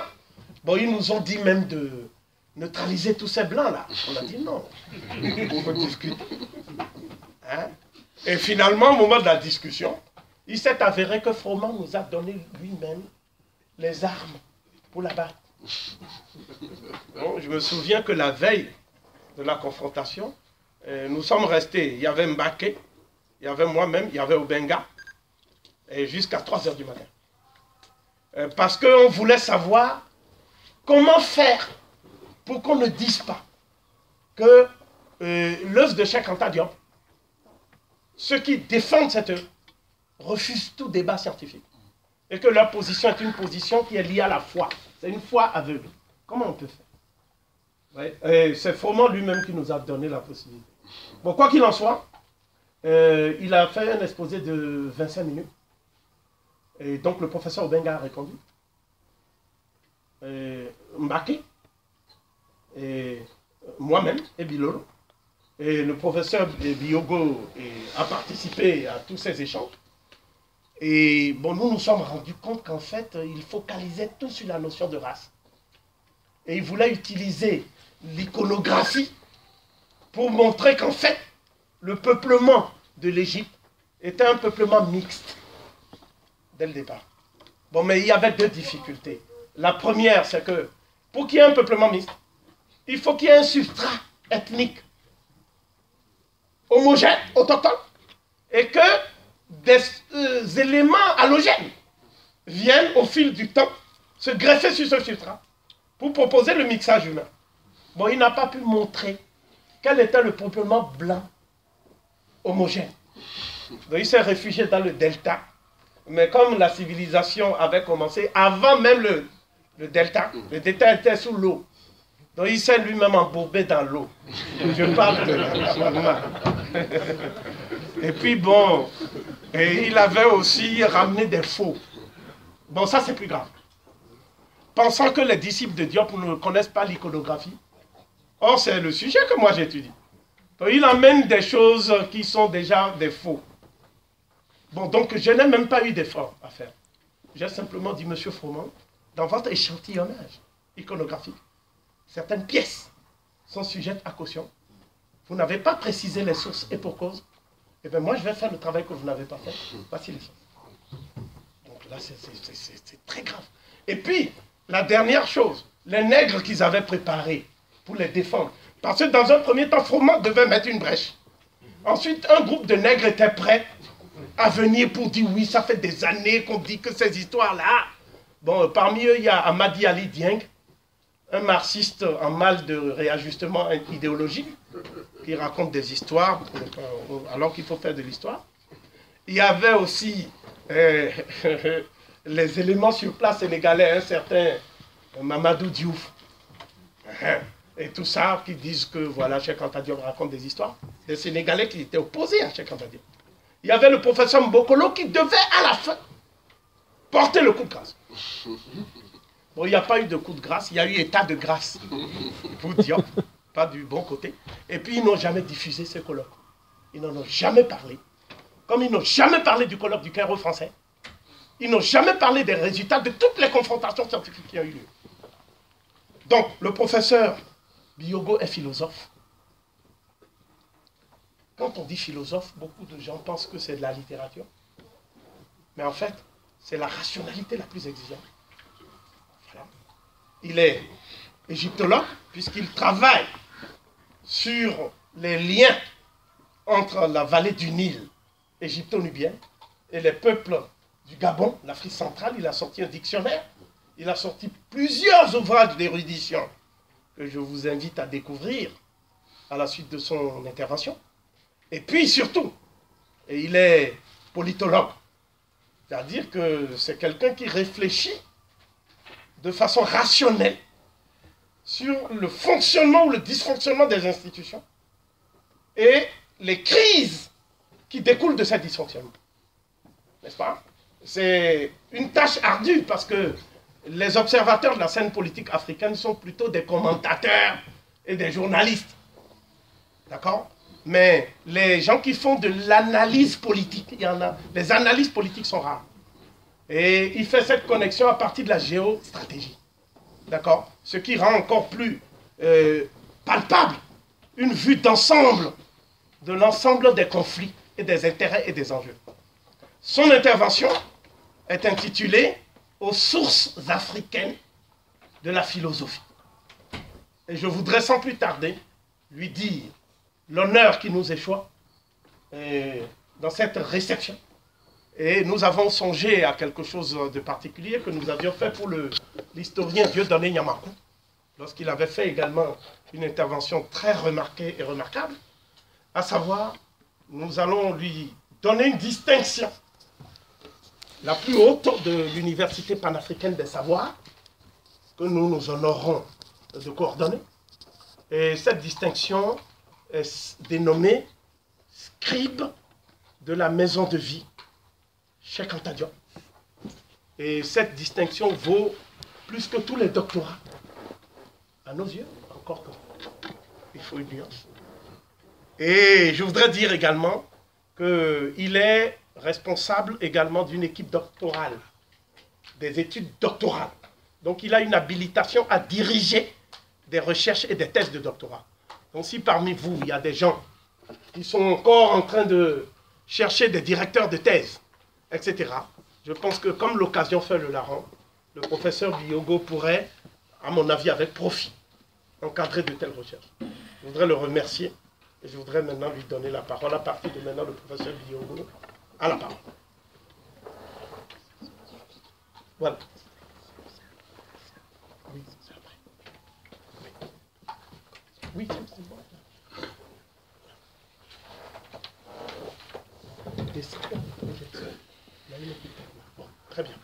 Bon, ils nous ont dit même de neutraliser tous ces blancs là. On a dit non, on peut discuter. Et finalement, au moment de la discussion, il s'est avéré que Froment nous a donné lui-même les armes pour la battre. Bon, je me souviens que la veille de la confrontation, nous sommes restés, il y avait Mbaké, il y avait moi-même, il y avait Obenga, et jusqu'à 3 h du matin. Parce qu'on voulait savoir comment faire pour qu'on ne dise pas que l'œuvre de Cheikh Anta Diop, ceux qui défendent cette œuvre, refusent tout débat scientifique. Et que leur position est une position qui est liée à la foi. C'est une foi aveugle. Comment on peut faire? C'est Froment lui-même qui nous a donné la possibilité. Bon, quoi qu'il en soit, il a fait un exposé de 25 minutes. Et donc le professeur Obenga a répondu. Mbaké, et moi-même, et Bilolo. Et le professeur Biogo a participé à tous ces échanges. Et bon, nous nous sommes rendus compte qu'en fait, il focalisait tout sur la notion de race. Et il voulait utiliser l'iconographie pour montrer qu'en fait, le peuplement de l'Égypte était un peuplement mixte dès le départ. Bon, mais il y avait 2 difficultés. La première, c'est que pour qu'il y ait un peuplement mixte, il faut qu'il y ait un substrat ethnique homogène, autochtone, et que des éléments halogènes viennent au fil du temps se greffer sur ce substrat pour proposer le mixage humain. Bon, il n'a pas pu montrer quel était le peuplement blanc homogène. Donc il s'est réfugié dans le delta, mais comme la civilisation avait commencé avant même le delta était sous l'eau. Donc il s'est lui-même embourbé dans l'eau. Je parle de la. Et puis bon, et il avait aussi ramené des faux. Bon, ça c'est plus grave. Pensant que les disciples de Diop ne connaissent pas l'iconographie. Or, c'est le sujet que moi j'étudie. Donc il amène des choses qui sont déjà des faux. Bon, donc je n'ai même pas eu d'effort à faire. J'ai simplement dit, monsieur Froment, dans votre échantillonnage iconographique, certaines pièces sont sujettes à caution. Vous n'avez pas précisé les sources et pour cause. Eh bien, moi, je vais faire le travail que vous n'avez pas fait. Voici les choses. Donc là, c'est très grave. Et puis, la dernière chose, les nègres qu'ils avaient préparés pour les défendre. Parce que dans un premier temps, Froment devait mettre une brèche. Ensuite, un groupe de nègres était prêt à venir pour dire oui, ça fait des années qu'on dit que ces histoires-là. Bon, parmi eux, il y a Amadi Ali Dieng, un marxiste en mal de réajustement idéologique, qui raconte des histoires, alors qu'il faut faire de l'histoire. Il y avait aussi les éléments sur place sénégalais, un certain Mamadou Diouf, et tout ça, qui disent que voilà, Cheikh Anta Diop raconte des histoires, des Sénégalais qui étaient opposés à Cheikh Anta Diop. Il y avait le professeur Mbokolo qui devait à la fin porter le coup de grâce. Bon, il n'y a pas eu de coup de grâce, il y a eu état de grâce pour Diop, pas du bon côté. Et puis ils n'ont jamais diffusé ce colloque. Ils n'en ont jamais parlé. Comme ils n'ont jamais parlé du colloque du Caire français, ils n'ont jamais parlé des résultats de toutes les confrontations scientifiques qui ont eu lieu. Donc, le professeur Biyogo est philosophe. Quand on dit philosophe, beaucoup de gens pensent que c'est de la littérature. Mais en fait, c'est la rationalité la plus exigeante. Voilà. Il est égyptologue, puisqu'il travaille sur les liens entre la vallée du Nil égypto-nubienne et les peuples du Gabon, l'Afrique centrale. Il a sorti un dictionnaire. Il a sorti plusieurs ouvrages d'érudition que je vous invite à découvrir à la suite de son intervention. Et puis surtout, il est politologue. C'est-à-dire que c'est quelqu'un qui réfléchit de façon rationnelle sur le fonctionnement ou le dysfonctionnement des institutions et les crises qui découlent de ces dysfonctionnements. N'est-ce pas? C'est une tâche ardue parce que les observateurs de la scène politique africaine sont plutôt des commentateurs et des journalistes. D'accord? Mais les gens qui font de l'analyse politique, il y en a. Les analyses politiques sont rares. Et il fait cette connexion à partir de la géostratégie. D'accord? Ce qui rend encore plus palpable une vue d'ensemble de l'ensemble des conflits et des intérêts et des enjeux. Son intervention est intitulée « Aux sources africaines de la philosophie ». Et je voudrais sans plus tarder lui dire l'honneur qui nous échoit dans cette réception. Et nous avons songé à quelque chose de particulier que nous avions fait pour l'historien Dieudonné Nyamakou, lorsqu'il avait fait également une intervention très remarquée et remarquable, à savoir, nous allons lui donner une distinction, la plus haute de l'Université panafricaine des savoirs, que nous nous honorons de coordonner. Et cette distinction est dénommée scribe de la maison de vie, Cheikh Anta Diop. Et cette distinction vaut plus que tous les doctorats. À nos yeux, encore qu'il faut une nuance. Et je voudrais dire également qu'il est responsable également d'une équipe doctorale, des études doctorales. Donc il a une habilitation à diriger des recherches et des thèses de doctorat. Donc si parmi vous, il y a des gens qui sont encore en train de chercher des directeurs de thèse, etc., je pense que comme l'occasion fait le larron, le professeur Biyogo pourrait, à mon avis avec profit, encadrer de telles recherches. Je voudrais le remercier et je voudrais maintenant lui donner la parole. À partir de maintenant, le professeur Biyogo a la parole. Voilà. Oui, c'est après. Oui, c'est bon. Bon, très bien.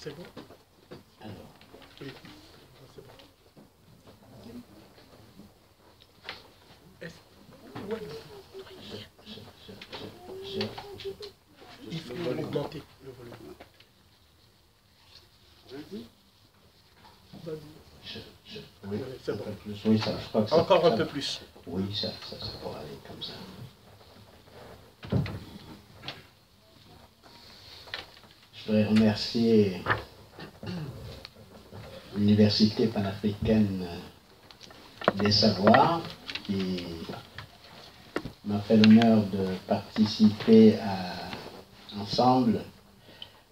C'est bon? Oui, c'est bon. Il faut augmenter le volume. Oui, c'est bon. Oui, ça, je crois que Encore un peu plus. Oui, ça pourra aller comme ça. Je voudrais remercier l'Université panafricaine des Savoirs qui m'a fait l'honneur de participer ensemble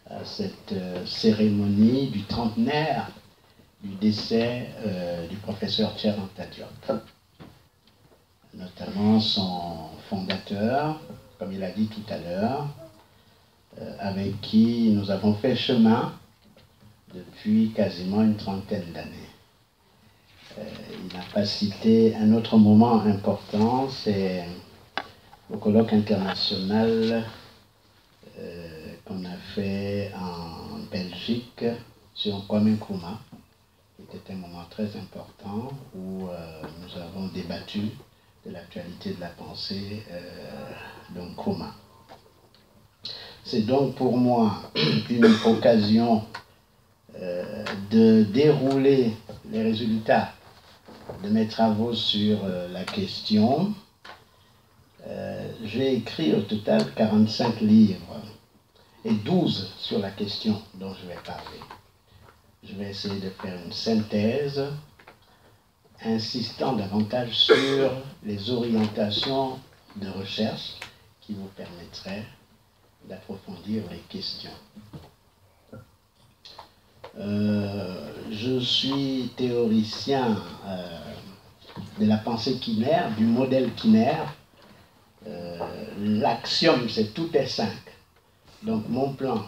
à cette cérémonie du trentenaire du décès du professeur Cher Anta Diop, notamment son fondateur, comme il a dit tout à l'heure, avec qui nous avons fait chemin depuis quasiment une trentaine d'années. Il n'a pas cité un autre moment important, c'est le colloque international qu'on a fait en Belgique sur Kwame Nkrumah. C'était un moment très important où nous avons débattu de l'actualité de la pensée de Nkrumah. C'est donc pour moi une occasion de dérouler les résultats de mes travaux sur la question. J'ai écrit au total 45 livres et 12 sur la question dont je vais parler. Je vais essayer de faire une synthèse insistant davantage sur les orientations de recherche qui vous permettraient d'approfondir les questions. Je suis théoricien de la pensée quinaire, du modèle quinaire. L'axiome, c'est tout est 5. Donc mon plan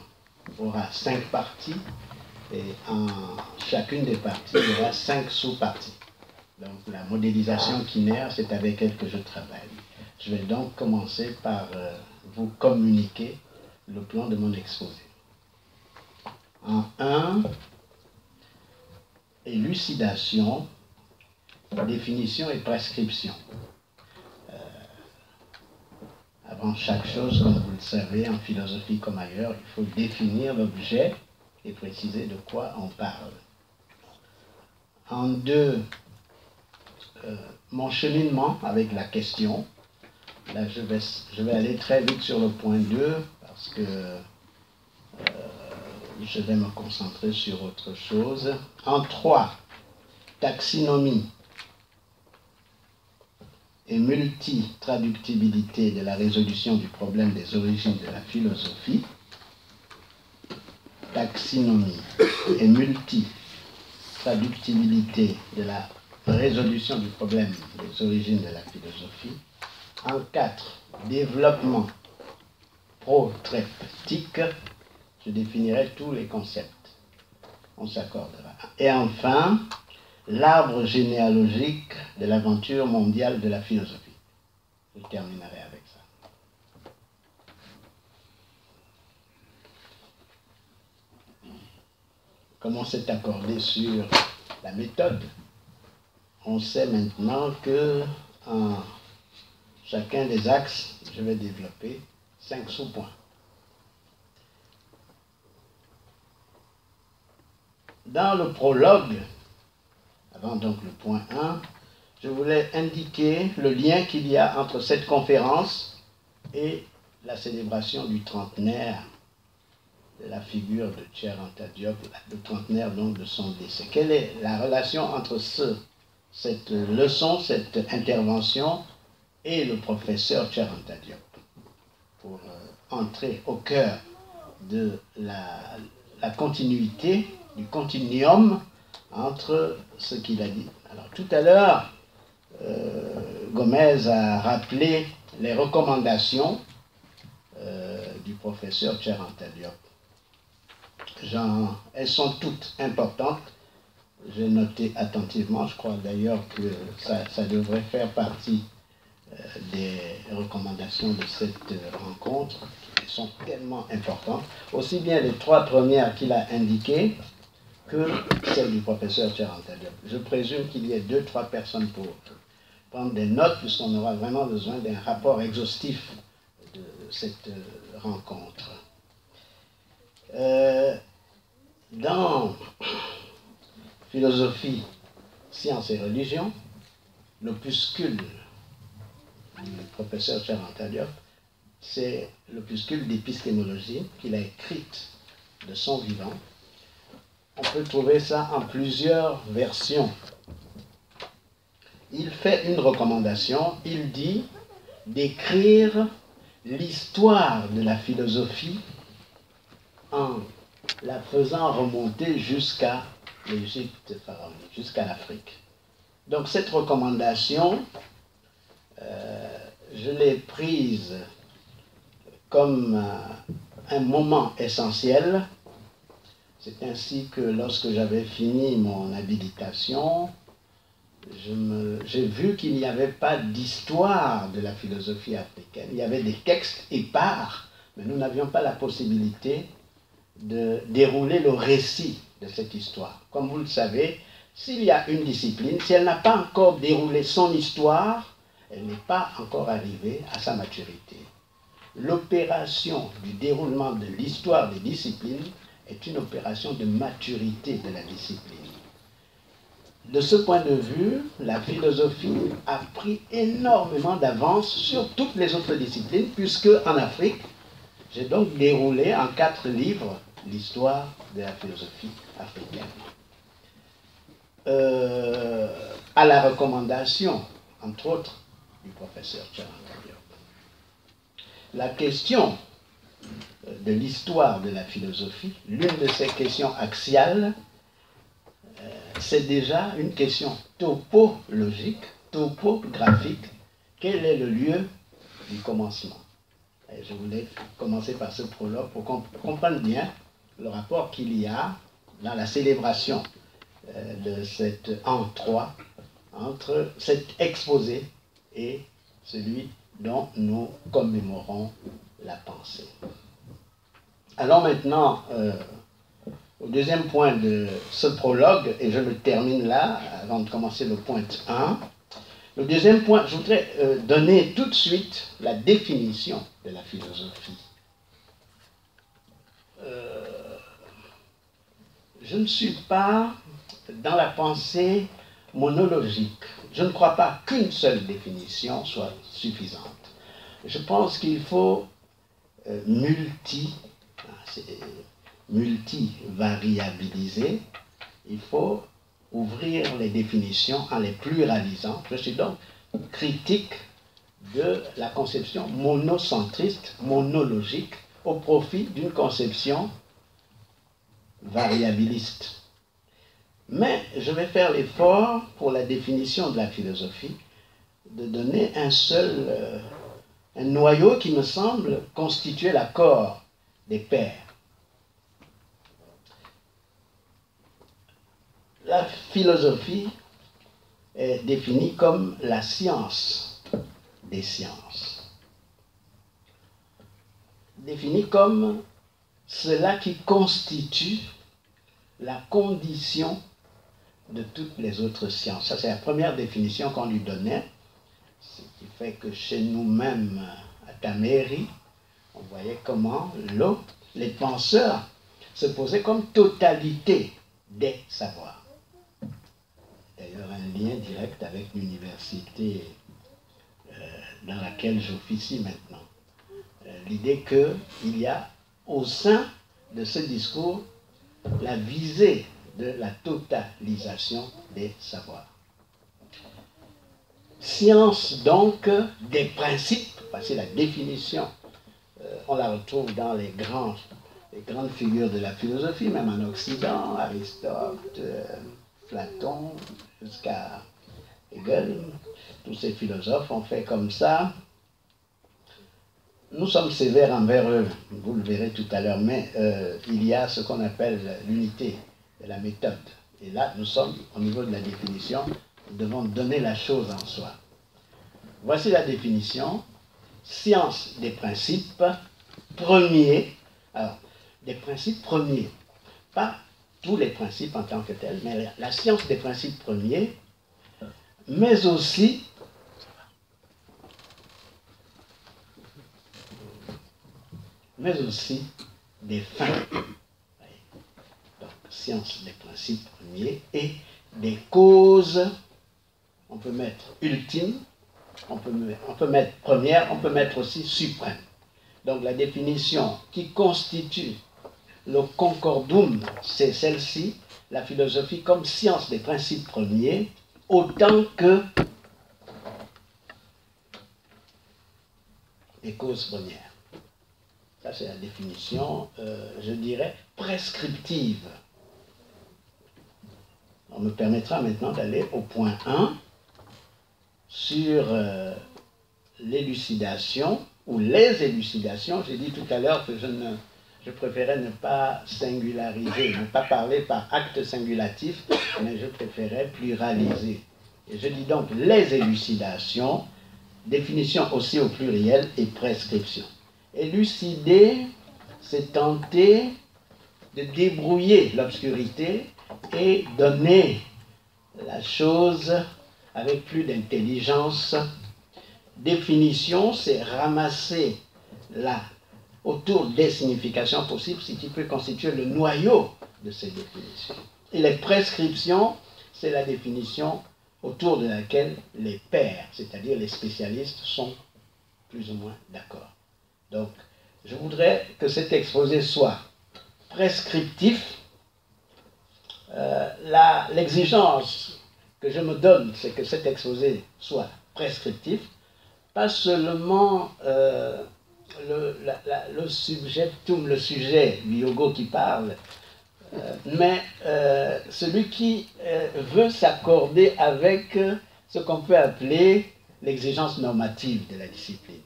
aura 5 parties et en chacune des parties, il y aura 5 sous-parties. Donc la modélisation quinaire, c'est avec elle que je travaille. Je vais donc commencer par vous communiquer le plan de mon exposé. En 1, élucidation, définition et prescription. Avant chaque chose, comme vous le savez, en philosophie comme ailleurs, il faut définir l'objet et préciser de quoi on parle. En 2, mon cheminement avec la question. Là, je vais aller très vite sur le point 2 parce que je vais me concentrer sur autre chose. En 3, taxinomie et multitraductibilité de la résolution du problème des origines de la philosophie. Taxinomie et multitraductibilité de la résolution du problème des origines de la philosophie. En 4, développement protreptique, je définirai tous les concepts. On s'accordera. Et enfin, l'arbre généalogique de l'aventure mondiale de la philosophie. Je terminerai avec ça. Comme on s'est accordé sur la méthode, on sait maintenant que en chacun des axes, je vais développer 5 sous-points. Dans le prologue, avant donc le point 1, je voulais indiquer le lien qu'il y a entre cette conférence et la célébration du trentenaire de la figure de Cher Anta Diop, le trentenaire donc de son décès. Quelle est la relation entre cette leçon, cette intervention et le professeur Cher Anta Diop pour entrer au cœur de la continuité, du continuum entre ce qu'il a dit. Alors tout à l'heure, Gomez a rappelé les recommandations du professeur Cher Anta Diop. Elles sont toutes importantes. J'ai noté attentivement, je crois d'ailleurs que ça devrait faire partie des recommandations de cette rencontre. Elles sont tellement importantes. Aussi bien les 3 premières qu'il a indiquées que celles du professeur Cher Anta Diop. Je présume qu'il y ait 2-3 personnes pour prendre des notes, puisqu'on aura vraiment besoin d'un rapport exhaustif de cette rencontre. Dans philosophie, sciences et religion, l'opuscule du professeur Charanta Diop, c'est l'opuscule d'épistémologie qu'il a écrite de son vivant. On peut trouver ça en plusieurs versions. Il fait une recommandation, il dit d'écrire l'histoire de la philosophie en la faisant remonter jusqu'à l'Égypte pharaonique, jusqu'à l'Afrique. Donc cette recommandation, je l'ai prise comme un moment essentiel. C'est ainsi que lorsque j'avais fini mon habilitation, j'ai vu qu'il n'y avait pas d'histoire de la philosophie africaine. Il y avait des textes épars, mais nous n'avions pas la possibilité de dérouler le récit de cette histoire. Comme vous le savez, s'il y a une discipline, si elle n'a pas encore déroulé son histoire, elle n'est pas encore arrivée à sa maturité. L'opération du déroulement de l'histoire des disciplines est une opération de maturité de la discipline. De ce point de vue, la philosophie a pris énormément d'avance sur toutes les autres disciplines, puisque en Afrique, j'ai donc déroulé en 4 livres l'histoire de la philosophie africaine. À la recommandation, entre autres, du professeur Charanta Diop. La question de l'histoire de la philosophie, l'une de ces questions axiales, c'est déjà une question topologique, topographique. Quel est le lieu du commencement? Et je voulais commencer par ce prologue pour qu'on comprenne bien le rapport qu'il y a dans la célébration de cet an 3 entre cet exposé et celui dont nous commémorons la pensée. Allons maintenant au deuxième point de ce prologue, et je le termine là, avant de commencer le point 1. Le deuxième point, je voudrais donner tout de suite la définition de la philosophie. Je ne suis pas dans la pensée monologique. Je ne crois pas qu'une seule définition soit suffisante. Je pense qu'il faut multivariabiliser. Il faut ouvrir les définitions en les pluralisant. Je suis donc critique de la conception monocentriste, monologique, au profit d'une conception variabiliste. Mais je vais faire l'effort pour la définition de la philosophie de donner un noyau qui me semble constituer l'accord des pairs. La philosophie est définie comme la science des sciences. Définie comme cela qui constitue la condition de toutes les autres sciences. Ça, c'est la première définition qu'on lui donnait. Ce qui fait que chez nous-mêmes, à Taméry, on voyait comment les penseurs se posaient comme totalité des savoirs. D'ailleurs, un lien direct avec l'université dans laquelle j'officie maintenant. L'idée qu'il y a au sein de ce discours la visée de la totalisation des savoirs. Science donc des principes, parce que la définition, on la retrouve dans les grandes figures de la philosophie, même en Occident, Aristote, Platon, jusqu'à Hegel, tous ces philosophes ont fait comme ça. Nous sommes sévères envers eux, vous le verrez tout à l'heure, mais il y a ce qu'on appelle l'unité de la méthode. Et là, nous sommes au niveau de la définition, nous devons donner la chose en soi. Voici la définition. Science des principes premiers. Alors, des principes premiers. Pas tous les principes en tant que tels, mais la science des principes premiers, mais aussi mais aussi des fins. Donc, science des principes premiers et des causes, on peut mettre ultime, on peut mettre première, on peut mettre aussi suprême. Donc la définition qui constitue le concordum, c'est celle-ci, la philosophie comme science des principes premiers, autant que des causes premières. Ça, c'est la définition, je dirais, prescriptive. On me permettra maintenant d'aller au point 1 sur l'élucidation ou les élucidations. J'ai dit tout à l'heure que je préférais ne pas singulariser, ne pas parler par acte singulatif, mais je préférais pluraliser. Et je dis donc les élucidations, définition aussi au pluriel et prescription. Élucider, c'est tenter de débrouiller l'obscurité et donner la chose avec plus d'intelligence. Définition, c'est ramasser autour des significations possibles, ce qui peut constituer le noyau de ces définitions. Et les prescriptions, c'est la définition autour de laquelle les pairs, c'est-à-dire les spécialistes, sont plus ou moins d'accord. Donc, je voudrais que cet exposé soit prescriptif. L'exigence que je me donne, c'est que cet exposé soit prescriptif, pas seulement le subjectum, le sujet, l'iogo qui parle, mais celui qui veut s'accorder avec ce qu'on peut appeler l'exigence normative de la discipline.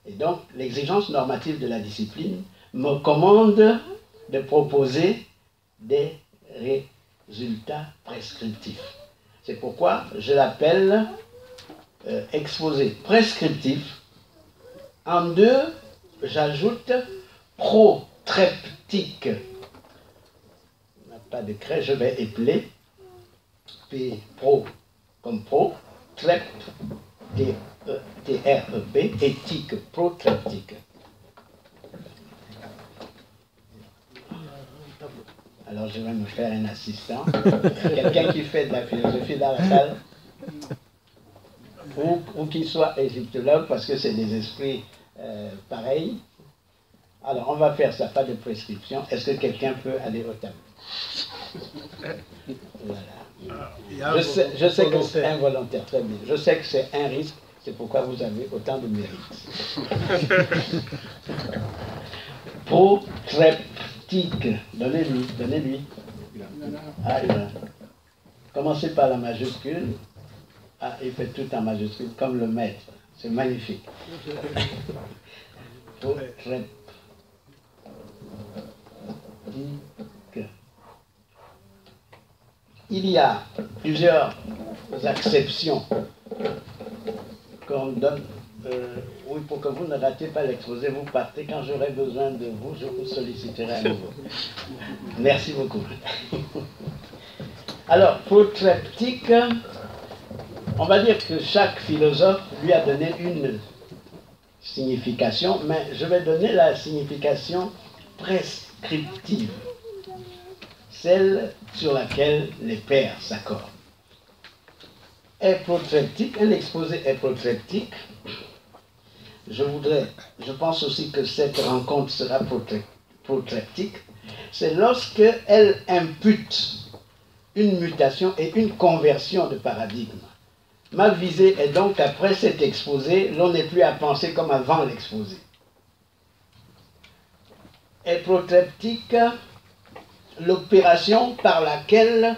Et donc, l'exigence normative de la discipline me commande de proposer des résultats prescriptifs. C'est pourquoi je l'appelle exposé prescriptif. En deux, j'ajoute protreptique. On n'a pas de craie, je vais épeler. P, pro, comme pro, trep, T-R-E-P, éthique, protreptique. Alors je vais me faire un assistant. Quelqu'un qui fait de la philosophie dans la salle, ou qui soit égyptologue, parce que c'est des esprits pareils. Alors on va faire ça, pas de prescription. Est-ce que quelqu'un peut aller au tableau? Voilà. Je sais que c'est involontaire, très bien. Je sais que c'est un risque, c'est pourquoi vous avez autant de mérite. Protreptique. Donnez-lui, donnez-lui. Ah, commencez par la majuscule. Ah, il fait tout en majuscule, comme le maître. C'est magnifique. Protreptique. Il y a plusieurs acceptions qu'on donne. Oui, pour que vous ne ratez pas l'exposé, vous partez. Quand j'aurai besoin de vous, je vous solliciterai à nouveau. Merci beaucoup. Alors, protreptique, on va dire que chaque philosophe lui a donné une signification, mais je vais donner la signification prescriptive, celle sur laquelle les pairs s'accordent. Est protreptique, un exposé est protreptique. Je pense aussi que cette rencontre sera protreptique. C'est lorsque elle impute une mutation et une conversion de paradigme. Ma visée est donc qu'après cet exposé, l'on n'est plus à penser comme avant l'exposé. Est protreptique l'opération par laquelle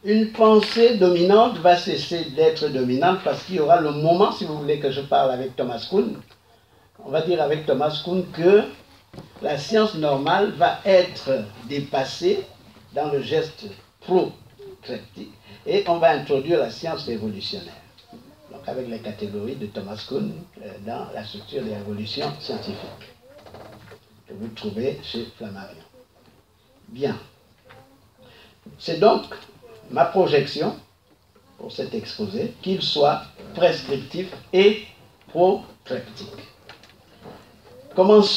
une pensée dominante va cesser d'être dominante parce qu'il y aura le moment, si vous voulez que je parle avec Thomas Kuhn, on va dire avec Thomas Kuhn que la science normale va être dépassée dans le geste protreptique et on va introduire la science évolutionnaire. Donc avec les catégories de Thomas Kuhn dans la structure de l'évolution scientifique que vous trouvez chez Flammarion. Bien. C'est donc ma projection pour cet exposé, qu'il soit prescriptif et protreptique. Commençons